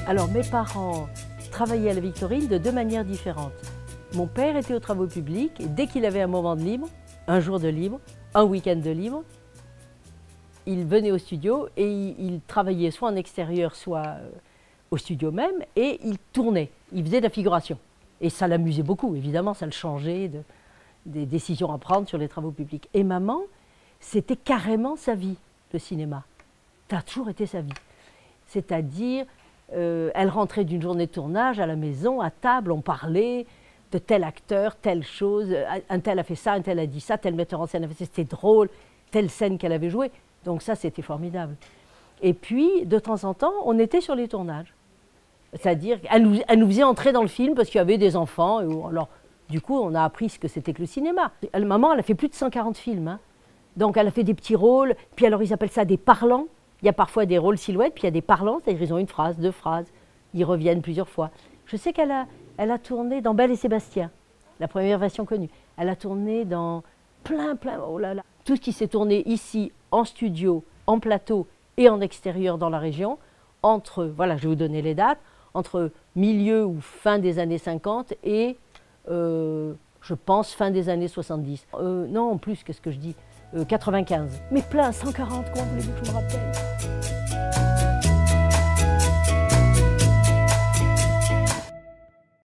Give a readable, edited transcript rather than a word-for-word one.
Alors mes parents travaillaient à la Victorine de deux manières différentes. Mon père était aux travaux publics et dès qu'il avait un moment de libre, un jour de libre, un week-end de libre, il venait au studio et il travaillait soit en extérieur, soit au studio même, et il tournait, il faisait de la figuration. Et ça l'amusait beaucoup, évidemment, ça le changeait des décisions à prendre sur les travaux publics. Et maman, c'était carrément sa vie, le cinéma. Ça a toujours été sa vie. C'est-à-dire, elle rentrait d'une journée de tournage à la maison, à table, on parlait de tel acteur, telle chose, un tel a fait ça, un tel a dit ça, tel metteur en scène a fait ça, c'était drôle, telle scène qu'elle avait jouée. Donc ça, c'était formidable. Et puis, de temps en temps, on était sur les tournages. C'est-à-dire qu'elle nous faisait entrer dans le film parce qu'il y avait des enfants. Alors, du coup, on a appris ce que c'était que le cinéma. Maman, elle a fait plus de 140 films. Hein. Donc, elle a fait des petits rôles. Puis alors, ils appellent ça des parlants. Il y a parfois des rôles silhouettes, puis il y a des parlants. C'est-à-dire qu'ils ont une phrase, deux phrases. Ils reviennent plusieurs fois. Je sais qu'elle a tourné dans Belle et Sébastien, la première version connue. Elle a tourné dans plein, oh là là. Tout ce qui s'est tourné ici, en studio, en plateau et en extérieur dans la région, entre, voilà, je vais vous donner les dates, entre milieu ou fin des années 50 et, je pense, fin des années 70. Non, en plus, qu'est-ce que je dis 95. Mais plein, 140, comment voulez-vous que je me rappelle?